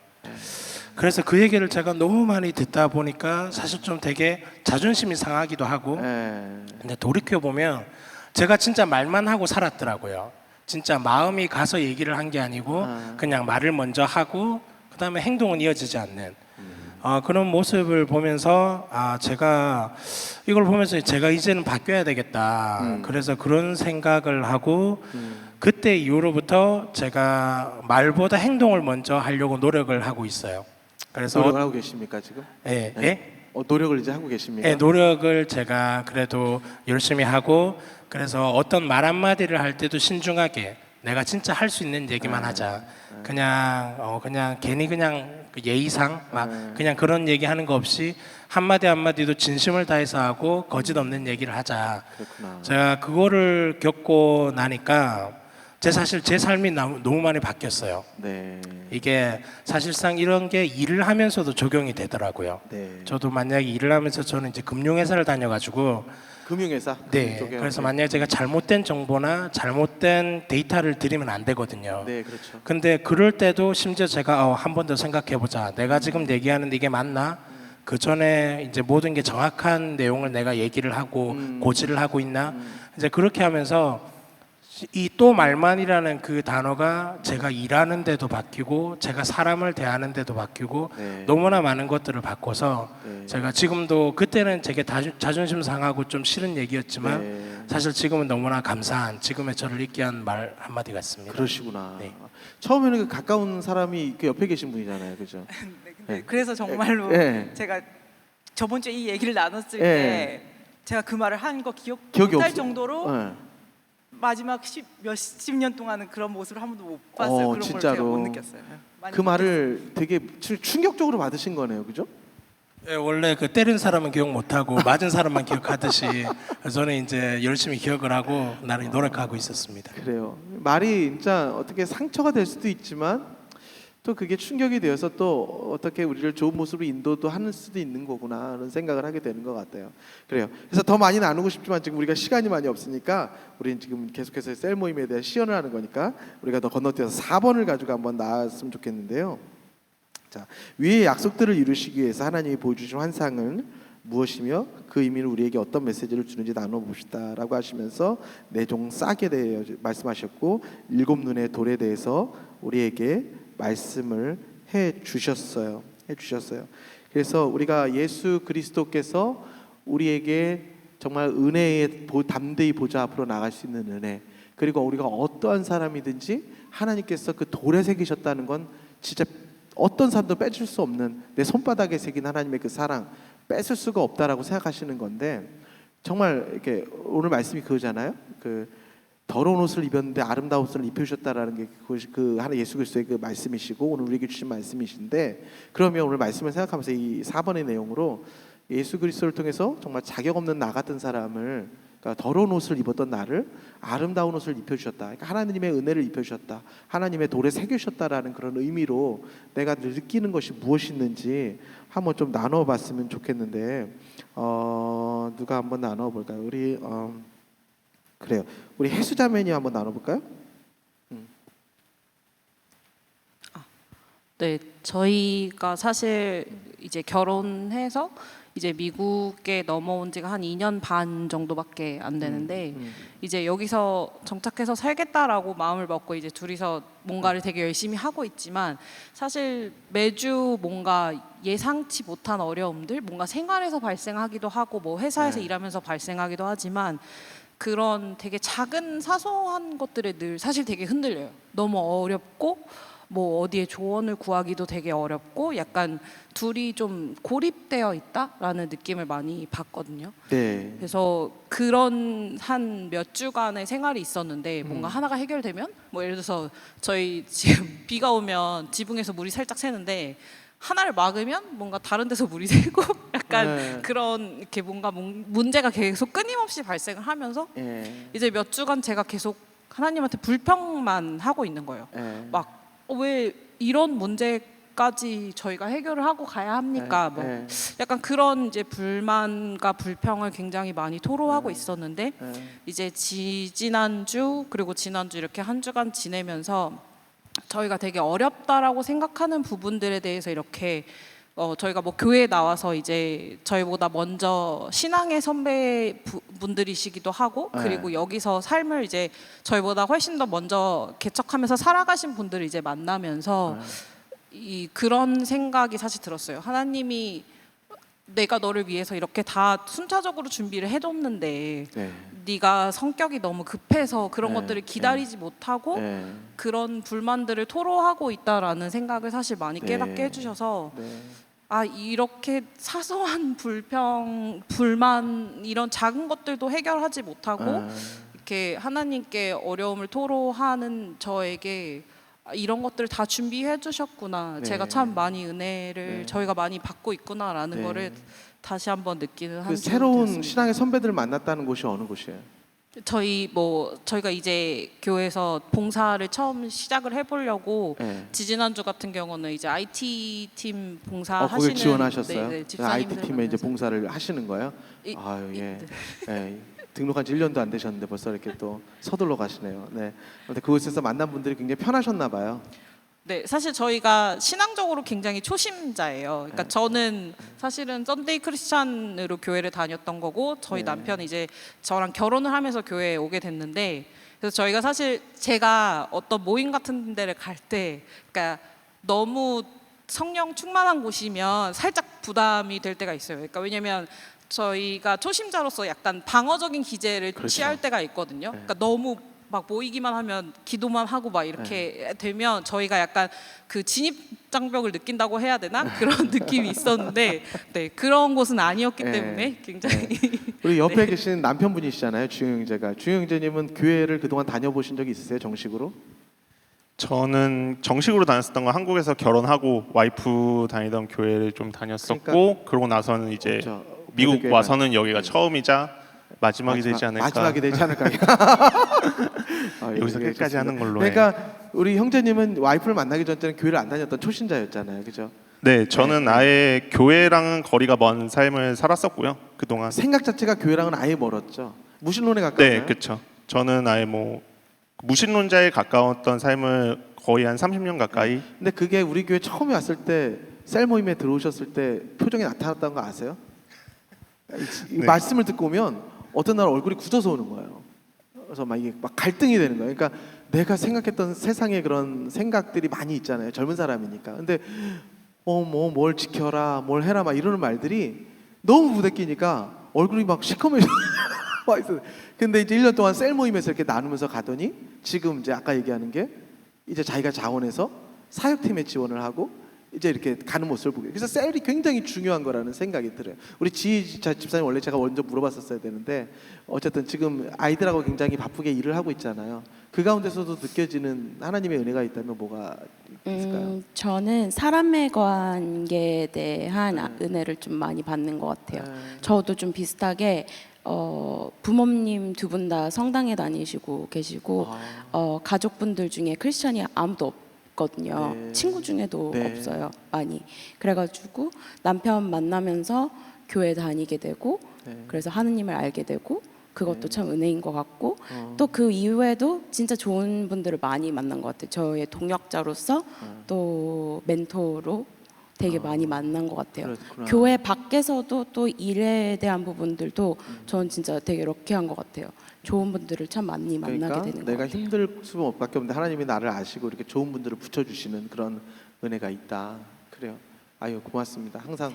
Speaker 6: 그래서 그 얘기를 제가 너무 많이 듣다 보니까 사실 좀 되게 자존심이 상하기도 하고.
Speaker 1: 예.
Speaker 6: 근데 돌이켜 보면 제가 진짜 말만 하고 살았더라고요. 진짜 마음이 가서 얘기를 한 게 아니고 그냥 말을 먼저 하고 그다음에 행동은 이어지지 않는 그런 모습을 보면서 제가 이걸 보면서 제가 이제는 바뀌어야 되겠다. 그래서 그런 생각을 하고 그때 이후로부터 제가 말보다 행동을 먼저 하려고 노력을 하고 있어요. 그래서
Speaker 1: 노력을 하고 계십니까 지금?
Speaker 6: 예,
Speaker 1: 네.
Speaker 6: 예?
Speaker 1: 노력을 이제 하고 계십니까?
Speaker 6: 예, 노력을 제가 그래도 열심히 하고 그래서 어떤 말 한마디를 할 때도 신중하게 내가 진짜 할 수 있는 얘기만 하자. 그냥 괜히 그냥 그 예의상 막 그냥 그런 얘기하는 거 없이 한마디 한마디도 진심을 다해서 하고 거짓 없는 얘기를 하자.
Speaker 1: 그렇구나.
Speaker 6: 제가 그거를 겪고 나니까 사실 제 삶이 너무 많이 바뀌었어요.
Speaker 1: 네.
Speaker 6: 이게 사실상 이런 게 일을 하면서도 적용이 되더라고요.
Speaker 1: 네.
Speaker 6: 저도 만약에 일을 하면서 저는 이제 금융회사를 다녀가지고
Speaker 1: 금융회사.
Speaker 6: 네,
Speaker 1: 그쪽에.
Speaker 6: 그래서 만약에 제가 잘못된 정보나 잘못된 데이터를 드리면 안 되거든요.
Speaker 1: 네, 그렇죠.
Speaker 6: 근데 그럴 때도 심지어 제가 한 번 더 생각해보자. 내가 지금 얘기하는데 이게 맞나? 그 전에 이제 모든 게 정확한 내용을 내가 얘기를 하고 고지를 하고 있나? 이제 그렇게 하면서 이 또 말만이라는 그 단어가 제가 일하는 데도 바뀌고 제가 사람을 대하는 데도 바뀌고
Speaker 1: 네.
Speaker 6: 너무나 많은 것들을 바꿔서
Speaker 1: 네.
Speaker 6: 제가 지금도 그때는 되게 자존심 상하고 좀 싫은 얘기였지만
Speaker 1: 네.
Speaker 6: 사실 지금은 너무나 감사한 지금의 저를 있게 한 말 한마디 같습니다.
Speaker 1: 그러시구나.
Speaker 6: 네.
Speaker 1: 처음에는 그 가까운 사람이 그 옆에 계신 분이잖아요, 그죠?
Speaker 7: 네, 근데
Speaker 1: 네.
Speaker 7: 그래서 정말로
Speaker 1: 예.
Speaker 7: 제가 저번 주에 이 얘기를 나눴을
Speaker 1: 예.
Speaker 7: 때 제가 그 말을 한 거
Speaker 1: 기억이
Speaker 7: 못할
Speaker 1: 없어.
Speaker 7: 정도로
Speaker 1: 네.
Speaker 7: 마지막 몇십 년 동안은 그런 모습을 한 번도 못 봤어요. 그런
Speaker 1: 진짜로.
Speaker 7: 걸 제가 못 느꼈어요. 많이
Speaker 1: 그 말을 되게 충격적으로 받으신 거네요, 그죠?
Speaker 6: 예, 원래 그 때린 사람은 기억 못하고 맞은 사람만 기억하듯이 저는 이제 열심히 기억을 하고 나를 노력하고 있었습니다.
Speaker 1: 그래요. 말이 진짜 어떻게 상처가 될 수도 있지만 또 그게 충격이 되어서 또 어떻게 우리를 좋은 모습으로 인도도 하는 수도 있는 거구나 그런 생각을 하게 되는 것 같아요. 그래요. 그래서 더 많이 나누고 싶지만 지금 우리가 시간이 많이 없으니까 우리는 지금 계속해서 셀 모임에 대한 시연을 하는 거니까 우리가 더 건너뛰어서 4번을 가지고 한번 나왔으면 좋겠는데요. 자, 위의 약속들을 이루시기 위해서 하나님이 보여주신 환상은 무엇이며 그 의미는 우리에게 어떤 메시지를 주는지 나눠봅시다라고 하시면서 내 종 싹에 대해 말씀하셨고 7 눈의 돌에 대해서 우리에게 말씀을 해 주셨어요. 그래서 우리가 예수 그리스도께서 우리에게 정말 은혜의 담대히 보좌 앞으로 나갈 수 있는 은혜, 그리고 우리가 어떠한 사람이든지 하나님께서 그 돌에 새기셨다는 건 진짜 어떤 사람도 빼줄 수 없는 내 손바닥에 새긴 하나님의 그 사랑 뺏을 수가 없다라고 생각하시는 건데, 정말 이렇게 오늘 말씀이 그거잖아요. 그 더러운 옷을 입었는데 아름다운 옷을 입혀주셨다라는 게 그것이 그 하나 예수 그리스도의 그 말씀이시고 오늘 우리에게 주신 말씀이신데, 그러면 오늘 말씀을 생각하면서 이 4번의 내용으로 예수 그리스도를 통해서 정말 자격 없는 나 같은 사람을, 그러니까 더러운 옷을 입었던 나를 아름다운 옷을 입혀주셨다. 그러니까 하나님의 은혜를 입혀주셨다. 하나님의 돌에 새겨주셨다라는 그런 의미로 내가 느끼는 것이 무엇이 있는지 한번 좀 나눠봤으면 좋겠는데, 누가 한번 나눠볼까요? 그래요. 우리 해수자매님 한번 나눠볼까요?
Speaker 5: 네, 저희가 사실 이제 결혼해서 이제 미국에 넘어온 지가 한 2년 반 정도밖에 안 되는데 이제 여기서 정착해서 살겠다라고 마음을 먹고 이제 둘이서 뭔가를 되게 열심히 하고 있지만, 사실 매주 뭔가 예상치 못한 어려움들, 뭔가 생활에서 발생하기도 하고 뭐 회사에서 일하면서 발생하기도 하지만 그런 되게 작은 사소한 것들에 늘 사실 되게 흔들려요. 너무 어렵고 뭐 어디에 조언을 구하기도 되게 어렵고 약간 둘이 좀 고립되어 있다라는 느낌을 많이 받거든요.
Speaker 1: 네.
Speaker 5: 그래서 그런 한 몇 주간의 생활이 있었는데 뭔가 하나가 해결되면 뭐 예를 들어서 저희 지금 비가 오면 지붕에서 물이 살짝 새는데
Speaker 8: 하나를 막으면 뭔가 다른 데서 물이 새고 약간
Speaker 1: 네.
Speaker 8: 그런 이렇게 뭔가 문제가 계속 끊임없이 발생을 하면서
Speaker 1: 예.
Speaker 8: 이제 몇 주간 제가 계속 하나님한테 불평만 하고 있는 거예요.
Speaker 1: 예.
Speaker 8: 막 왜 이런 문제까지 저희가 해결을 하고 가야 합니까? 뭐
Speaker 1: 예.
Speaker 8: 약간 그런 이제 불만과 불평을 굉장히 많이 토로하고 있었는데
Speaker 1: 예.
Speaker 8: 이제 지난주 그리고 지난주 이렇게 한 주간 지내면서 저희가 되게 어렵다라고 생각하는 부분들에 대해서 이렇게 저희가 뭐 교회에 나와서 이제 저희보다 먼저 신앙의 선배 분들이시기도 하고
Speaker 1: 네.
Speaker 8: 그리고 여기서 삶을 이제 저희보다 훨씬 더 먼저 개척하면서 살아가신 분들을 이제 만나면서 이 그런 생각이 사실 들었어요. 하나님이 내가 너를 위해서 이렇게 다 순차적으로 준비를 해뒀는데
Speaker 1: 네.
Speaker 8: 네가 성격이 너무 급해서 그런
Speaker 1: 네.
Speaker 8: 것들을 기다리지 못하고
Speaker 1: 예.
Speaker 8: 그런 불만들을 토로하고 있다라는 생각을 사실 많이
Speaker 1: 네.
Speaker 8: 깨닫게 해주셔서
Speaker 1: 네.
Speaker 8: 아 이렇게 사소한 불만 이런 작은 것들도 해결하지 못하고
Speaker 1: 아.
Speaker 8: 이렇게 하나님께 어려움을 토로하는 저에게 이런 것들 다 준비해 주셨구나.
Speaker 1: 네.
Speaker 8: 제가 참 많이 은혜를
Speaker 1: 네.
Speaker 8: 저희가 많이 받고 있구나라는
Speaker 1: 네.
Speaker 8: 거를 다시 한번 느끼는 한
Speaker 1: 그
Speaker 8: 주가
Speaker 1: 새로운
Speaker 8: 되었습니다.
Speaker 1: 신앙의 선배들을 만났다는 곳이 어느 곳이에요?
Speaker 8: 저희가 이제 교회에서 봉사를 처음 시작을 해보려고
Speaker 1: 예.
Speaker 8: 지지난주 같은 경우는 이제 IT 팀 봉사
Speaker 1: 거기
Speaker 8: 하시는
Speaker 1: 지원하셨어요?
Speaker 8: 네,
Speaker 1: IT
Speaker 8: 집사님들
Speaker 1: 팀에 이제
Speaker 8: 만나서.
Speaker 1: 봉사를 하시는 거예요?
Speaker 8: 이-
Speaker 1: 아유 예.
Speaker 8: 네.
Speaker 1: 예. 등록한 지 1년도 안 되셨는데 벌써 이렇게 또 서둘러 가시네요. 네. 근데 그곳에서 만난 분들이 굉장히 편하셨나 봐요.
Speaker 8: 네, 사실 저희가 신앙적으로 굉장히 초심자예요. 그러니까
Speaker 1: 네.
Speaker 8: 저는 사실은 썬데이 크리스찬으로 교회를 다녔던 거고 저희
Speaker 1: 네.
Speaker 8: 남편이 이제 저랑 결혼을 하면서 교회에 오게 됐는데 그래서 저희가 사실 제가 어떤 모임 같은 데를 갈 때 그러니까 너무 성령 충만한 곳이면 살짝 부담이 될 때가 있어요. 그러니까 왜냐면 저희가 초심자로서 약간 방어적인 기제를
Speaker 1: 그렇죠.
Speaker 8: 취할 때가 있거든요.
Speaker 1: 네.
Speaker 8: 그러니까 너무 막 모이기만 하면 기도만 하고 막 이렇게 되면 저희가 약간 그 진입 장벽을 느낀다고 해야 되나 그런 느낌이 있었는데 네 그런 곳은 아니었기
Speaker 1: 네.
Speaker 8: 때문에 굉장히
Speaker 1: 우리 옆에
Speaker 8: 네.
Speaker 1: 계신 남편분이시잖아요, 주영 형제가. 주영 형제님은 교회를 그동안 다녀보신 적이 있으세요, 정식으로?
Speaker 9: 저는 정식으로 다녔었던 건 한국에서 결혼하고 와이프 다니던 교회를 좀 다녔었고
Speaker 1: 그러니까
Speaker 9: 그러고 나서는 이제
Speaker 1: 저,
Speaker 9: 미국
Speaker 1: 모든 교회가-
Speaker 9: 와서는 여기가 처음이자 마지막이 되지 않을까.
Speaker 1: 마지막이 되지 않을까. 아,
Speaker 9: 여기서
Speaker 1: 예,
Speaker 9: 끝까지
Speaker 1: 좋습니다.
Speaker 9: 하는 걸로
Speaker 1: 그러니까 우리 형제님은 와이프를 만나기 전에는 교회를 안 다녔던 초신자였잖아요, 그죠?
Speaker 9: 네, 저는 아예 교회랑은 거리가 먼 삶을 살았었고요. 그동안.
Speaker 1: 생각 자체가 교회랑은 아예 멀었죠. 무신론에 가까워요.
Speaker 9: 네, 그렇죠. 저는 아예 뭐 무신론자에 가까웠던 삶을 거의 한 30년 가까이.
Speaker 1: 근데 그게 우리 교회 처음에 왔을 때 셀 모임에 들어오셨을 때 표정이 나타났다는 거 아세요? 이
Speaker 9: 네.
Speaker 1: 말씀을 듣고 오면 어떤 날 얼굴이 굳어서 오는 거예요. 그래서 막 이게 막 갈등이 되는 거예요. 그러니까 내가 생각했던 세상의 그런 생각들이 많이 있잖아요. 젊은 사람이니까. 근데 뭐 뭘 지켜라, 뭘 해라 막 이러는 말들이 너무 부대끼니까 얼굴이 막 시커매져 와 있어요. 근데 이제 1년 동안 셀 모임에서 이렇게 나누면서 가더니 지금 이제 아까 얘기하는 게 이제 자기가 자원해서 사역팀에 지원을 하고 이제 이렇게 가는 모습을 보게. 그래서 셀이 굉장히 중요한 거라는 생각이 들어요. 우리 집사님 원래 제가 먼저 물어봤었어야 되는데 어쨌든 지금 아이들하고 굉장히 바쁘게 일을 하고 있잖아요. 그 가운데서도 느껴지는 하나님의 은혜가 있다면 뭐가 있을까요?
Speaker 10: 저는 사람의 관계에 대한 은혜를 좀 많이 받는 것 같아요.
Speaker 1: 네.
Speaker 10: 저도 좀 비슷하게 부모님 두 분 다 성당에 다니시고 계시고 가족분들 중에 크리스찬이 아무도 없거든요.
Speaker 1: 네.
Speaker 10: 친구 중에도
Speaker 1: 네.
Speaker 10: 없어요. 많이. 그래가지고 남편 만나면서 교회 다니게 되고
Speaker 1: 네.
Speaker 10: 그래서 하느님을 알게 되고 그것도
Speaker 1: 네.
Speaker 10: 참 은혜인 것 같고
Speaker 1: 어.
Speaker 10: 또 그 이후에도 진짜 좋은 분들을 많이 만난 것 같아요. 저의 동역자로서 또 멘토로 되게 많이 만난 것 같아요.
Speaker 1: 그렇구나.
Speaker 10: 교회 밖에서도 또 일에 대한 부분들도 저는 진짜 되게 럭키한 것 같아요. 좋은 분들을 참 많이 만나게
Speaker 1: 그러니까
Speaker 10: 되는 것
Speaker 1: 내가
Speaker 10: 같아요.
Speaker 1: 힘들 수밖에 없는데 하나님이 나를 아시고 이렇게 좋은 분들을 붙여주시는 그런 은혜가 있다. 그래요. 아유 고맙습니다. 항상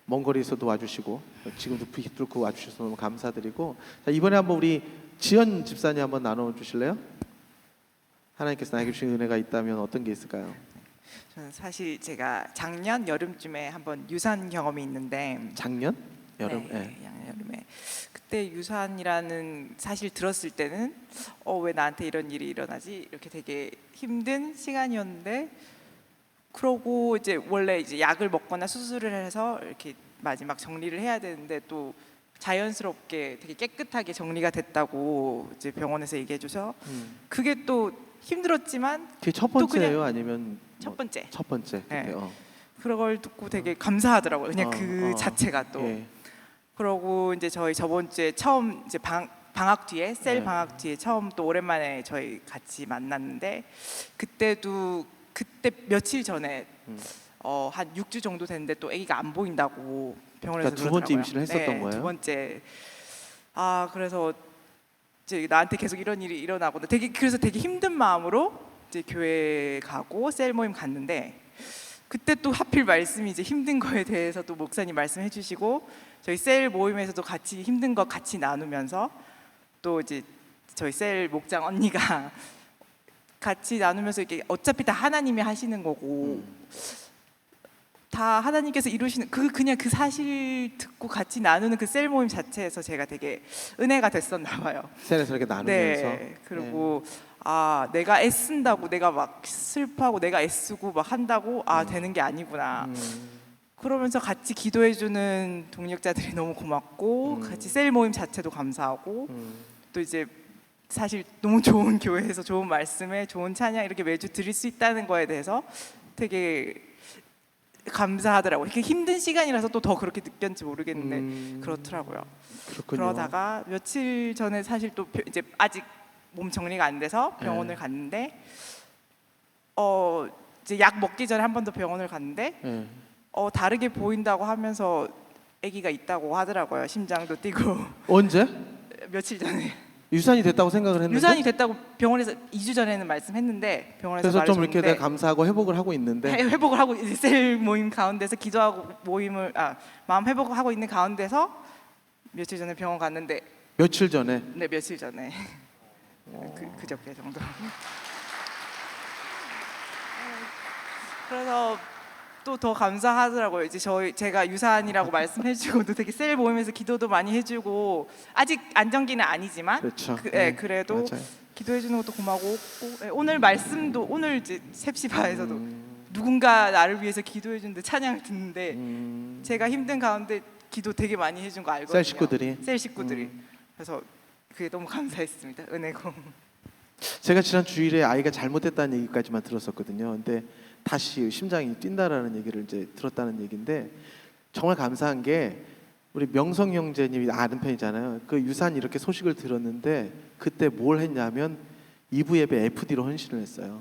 Speaker 1: 먼 거리에서 도와주시고 지금도 빚 뚫고 와주셔서 너무 감사드리고 자, 이번에 한번 우리 지연 집사님 한번 나눠주실래요? 하나님께서 나에게 주신 은혜가 있다면 어떤 게 있을까요?
Speaker 11: 저는 사실 제가 작년 여름쯤에 한번 유산 경험이 있는데
Speaker 1: 작년? 여름?
Speaker 11: 네, 작년 여름에 그때 유산이라는 사실 들었을 때는 왜 나한테 이런 일이 일어나지 이렇게 되게 힘든 시간이었는데 그러고 이제 원래 이제 약을 먹거나 수술을 해서 이렇게 마지막 정리를 해야 되는데 또 자연스럽게 되게 깨끗하게 정리가 됐다고 이제 병원에서 얘기해줘서 그게 또 힘들었지만
Speaker 1: 그게 첫
Speaker 11: 또
Speaker 1: 번째예요, 아니면
Speaker 11: 첫 번째.
Speaker 1: 첫 번째?
Speaker 11: 네.
Speaker 1: 어.
Speaker 11: 그런 걸 듣고 되게 감사하더라고요. 그냥 그
Speaker 1: 어.
Speaker 11: 자체가 또.
Speaker 1: 예.
Speaker 11: 그러고 이제 저희 저번 주에 처음 이제 방학 뒤에 셀
Speaker 1: 네.
Speaker 11: 방학 뒤에 처음 또 오랜만에 저희 같이 만났는데 그때 며칠 전에 한 6주 정도 됐는데 또 아기가 안 보인다고 병원에서
Speaker 1: 그러니까 두 번째
Speaker 11: 그러더라고요.
Speaker 1: 임신을 했었던
Speaker 11: 네,
Speaker 1: 거예요?
Speaker 11: 두 번째. 아 그래서 이제 나한테 계속 이런 일이 일어나고 그래서 되게 힘든 마음으로 이제 교회 가고 셀 모임 갔는데 그때 또 하필 말씀이 이제 힘든 거에 대해서 또 목사님 말씀해 주시고 저희 셀 모임에서도 같이 힘든 거 같이 나누면서 또 이제 저희 셀 목장 언니가 같이 나누면서 이게 어차피 다 하나님이 하시는 거고 다 하나님께서 이루시는 그냥 그 사실 듣고 같이 나누는 그 셀 모임 자체에서 제가 되게 은혜가 됐었나 봐요.
Speaker 1: 셀에서 이렇게 나누면서.
Speaker 11: 네. 그리고 아 내가 애쓴다고 내가 막 슬퍼하고 내가 애쓰고 막 한다고 되는 게 아니구나. 그러면서 같이 기도해주는 동력자들이 너무 고맙고 같이 셀 모임 자체도 감사하고 또 이제 사실 너무 좋은 교회에서 좋은 말씀에 좋은 찬양 이렇게 매주 드릴 수 있다는 거에 대해서 되게 감사하더라고요. 이렇게 힘든 시간이라서 또 더 그렇게 느꼈는지 모르겠는데 그렇더라고요.
Speaker 1: 그렇군요.
Speaker 11: 그러다가 며칠 전에 사실 또 이제 아직 몸 정리가 안 돼서 병원을
Speaker 1: 네.
Speaker 11: 갔는데 이제 약 먹기 전에 한 번 더 병원을 갔는데
Speaker 1: 예.
Speaker 11: 다르게 보인다고 하면서 아기가 있다고 하더라고요. 심장도 뛰고
Speaker 1: 언제?
Speaker 11: 며칠 전에
Speaker 1: 유산이 됐다고 생각을 했는데.
Speaker 11: 유산이 됐다고 병원에서 2주 전에는 말씀했는데 병원에서
Speaker 1: 그래서 좀 이렇게
Speaker 11: 말해줬는데
Speaker 1: 내가 감사하고 회복을 하고 있는데.
Speaker 11: 회복을 하고 이제 셀 모임 가운데서 기도하고 마음 회복을 하고 있는 가운데서 며칠 전에 병원 갔는데
Speaker 1: 며칠 전에.
Speaker 11: 네 며칠 전에 그저께 정도. 그래서 또 더 감사하더라고요. 이제 제가 유산이라고 말씀해주고도 되게 셀 모임에서 기도도 많이 해주고 아직 안정기는 아니지만
Speaker 1: 그렇죠.
Speaker 11: 그래도
Speaker 1: 맞아요.
Speaker 11: 기도해주는 것도 고마웠고 오늘 말씀도 오늘 이제 셉시바에서도 누군가 나를 위해서 기도해주는데 찬양을 듣는데 제가 힘든 가운데 기도 되게 많이 해준 거 알거든요.
Speaker 1: 셀 식구들이.
Speaker 11: 셀 식구들이. 그래서 그게 너무 감사했습니다. 은혜고.
Speaker 1: 제가 지난 주일에 아이가 잘못됐다는 얘기까지만 들었었거든요. 근데 다시 심장이 뛴다라는 얘기를 이제 들었다는 얘기인데 정말 감사한 게 우리 명성 형제님이 아는 편이잖아요. 그 유산 이렇게 소식을 들었는데 그때 뭘 했냐면 2부 예배 FD로 헌신을 했어요.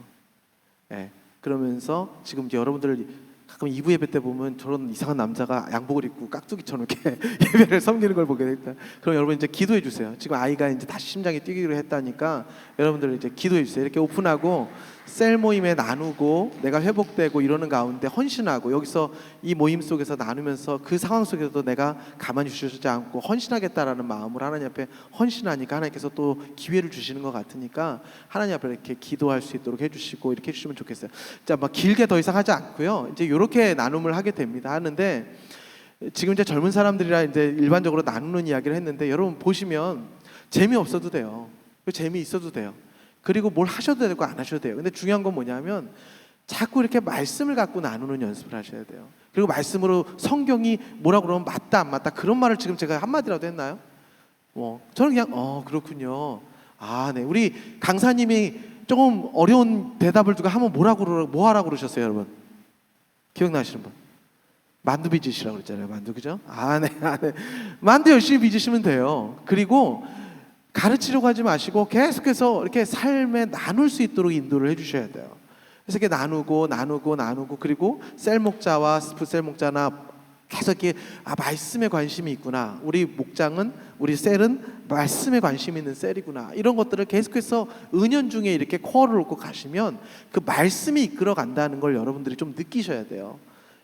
Speaker 1: 예. 그러면서 지금 이제 여러분들 가끔 2부 예배 때 보면 저런 이상한 남자가 양복을 입고 깍두기처럼 이렇게 예배를 섬기는 걸 보게 됐다. 그럼 여러분 이제 기도해 주세요. 지금 아이가 이제 다시 심장이 뛰기로 했다니까 여러분들 이제 기도해 주세요. 이렇게 오픈하고 셀 모임에 나누고 내가 회복되고 이러는 가운데 헌신하고 여기서 이 모임 속에서 나누면서 그 상황 속에서도 내가 가만히 주시지 않고 헌신하겠다라는 마음으로 하나님 앞에 헌신하니까 하나님께서 또 기회를 주시는 것 같으니까 하나님 앞에 이렇게 기도할 수 있도록 해주시고 이렇게 해주시면 좋겠어요. 자, 막 길게 더 이상 하지 않고요. 이제 이렇게 나눔을 하게 됩니다. 하는데 지금 이제 젊은 사람들이라 이제 일반적으로 나누는 이야기를 했는데 여러분 보시면 재미 없어도 돼요. 재미 있어도 돼요. 그리고 뭘 하셔도 되고 안 하셔도 돼요. 근데 중요한 건 뭐냐면 자꾸 이렇게 말씀을 갖고 나누는 연습을 하셔야 돼요. 그리고 말씀으로 성경이 뭐라 그러면 맞다 안 맞다 그런 말을 지금 제가 한마디라도 했나요? 저는 그냥 그렇군요. 네. 우리 강사님이 조금 어려운 대답을 누가 하면 뭐 하라고 그러셨어요, 여러분? 기억나시는 분? 만두 빚으시라고 그랬잖아요. 만두, 그죠? 네. 만두 열심히 빚으시면 돼요. 그리고 가르치려고 하지 마시고 계속해서 이렇게 삶에 나눌 수 있도록 인도를 해주셔야 돼요. 그래서 이렇게 나누고 그리고 셀 목자와 스프 셀 목자나 계속 이렇게 말씀에 관심이 있구나. 우리 목장은 우리 셀은 말씀에 관심 있는 셀이구나. 이런 것들을 계속해서 은연중에 이렇게 코어를 놓고 가시면 그 말씀이 이끌어 간다는 걸 여러분들이 좀 느끼셔야 돼요.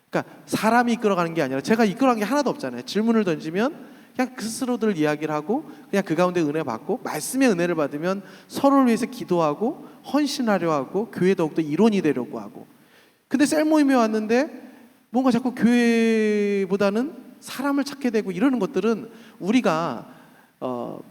Speaker 1: 그러니까 사람이 이끌어가는 게 아니라 제가 이끌어간 게 하나도 없잖아요. 질문을 던지면 그냥 스스로들 이야기를 하고 그냥 그 가운데 은혜 받고 말씀의 은혜를 받으면 서로를 위해서 기도하고 헌신하려 하고 교회 더욱더 일원이 되려고 하고. 근데 셀 모임에 왔는데 뭔가 자꾸 교회보다는 사람을 찾게 되고 이러는 것들은 우리가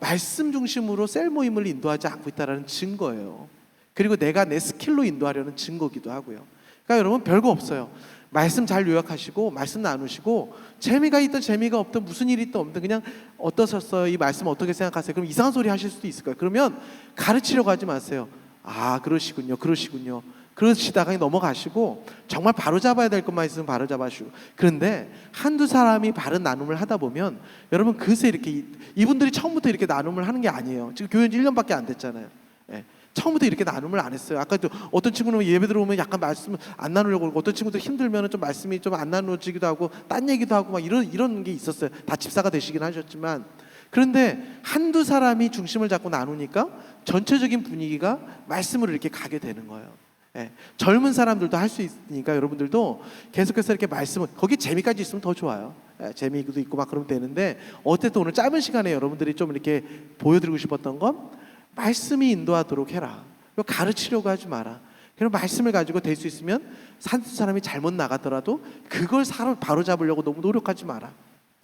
Speaker 1: 말씀 중심으로 셀 모임을 인도하지 않고 있다는 증거예요. 그리고 내가 내 스킬로 인도하려는 증거기도 하고요. 그러니까 여러분 별거 없어요. 말씀 잘 요약하시고 말씀 나누시고 재미가 있든 재미가 없든 무슨 일이 있든 없든 그냥 어떠셨어요? 이 말씀 어떻게 생각하세요? 그럼 이상한 소리 하실 수도 있을 거예요. 그러면 가르치려고 하지 마세요. 아 그러시군요. 그러시군요. 그러시다가 넘어가시고 정말 바로 잡아야 될 것만 있으면 바로 잡아주고. 그런데 한두 사람이 바른 나눔을 하다 보면 여러분 그새 이렇게 이분들이 처음부터 이렇게 나눔을 하는 게 아니에요. 지금 교회 1년밖에 안 됐잖아요. 예. 처음부터 이렇게 나눔을 안 했어요. 아까도 어떤 친구는 예배 들어오면 약간 말씀 안 나누려고 그러고 어떤 친구들 힘들면 좀 말씀이 좀 안 나누어지기도 하고 딴 얘기도 하고 막 이런 게 있었어요. 다 집사가 되시긴 하셨지만 그런데 한두 사람이 중심을 잡고 나누니까 전체적인 분위기가 말씀으로 이렇게 가게 되는 거예요. 예. 젊은 사람들도 할 수 있으니까 여러분들도 계속해서 이렇게 말씀을 거기 재미까지 있으면 더 좋아요. 예, 재미도 있고 막 그러면 되는데 어쨌든 오늘 짧은 시간에 여러분들이 좀 이렇게 보여드리고 싶었던 건 말씀이 인도하도록 해라. 가르치려고 하지 마라. 그런 말씀을 가지고 될 수 있으면 한 사람이 잘못 나가더라도 그걸 바로 잡으려고 너무 노력하지 마라.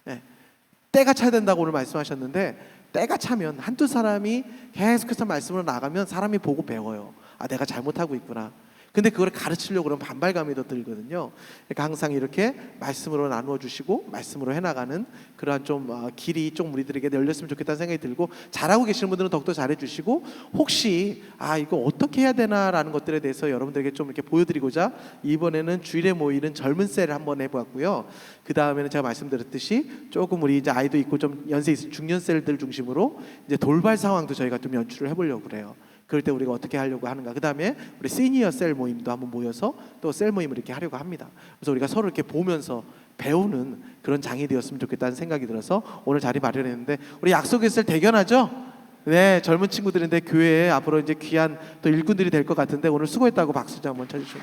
Speaker 1: 예. 때가 차야 된다고 오늘 말씀하셨는데 때가 차면 한두 사람이 계속해서 말씀으로 나가면 사람이 보고 배워요. 아 내가 잘못하고 있구나. 근데 그걸 가르치려고 그러면 반발감이 더 들거든요. 그러니까 항상 이렇게 말씀으로 나누어 주시고 말씀으로 해나가는 그러한 좀 길이 좀 우리들에게 열렸으면 좋겠다는 생각이 들고 잘하고 계시는 분들은 더욱더 잘해 주시고 혹시 이거 어떻게 해야 되나라는 것들에 대해서 여러분들에게 좀 이렇게 보여드리고자 이번에는 주일에 모이는 젊은 셀을 한번 해보았고요. 그 다음에는 제가 말씀드렸듯이 조금 우리 이제 아이도 있고 좀 연세 있은 중년 셀들 중심으로 이제 돌발 상황도 저희가 좀 연출을 해보려고 그래요. 그럴 때 우리가 어떻게 하려고 하는가. 그 다음에 우리 시니어 셀 모임도 한번 모여서 또 셀 모임을 이렇게 하려고 합니다. 그래서 우리가 서로 이렇게 보면서 배우는 그런 장이 되었으면 좋겠다는 생각이 들어서 오늘 자리 마련했는데 우리 약속의 셀 대견하죠? 네, 젊은 친구들인데 교회에 앞으로 이제 귀한 또 일꾼들이 될 것 같은데 오늘 수고했다고 박수 좀 한번 쳐주시죠.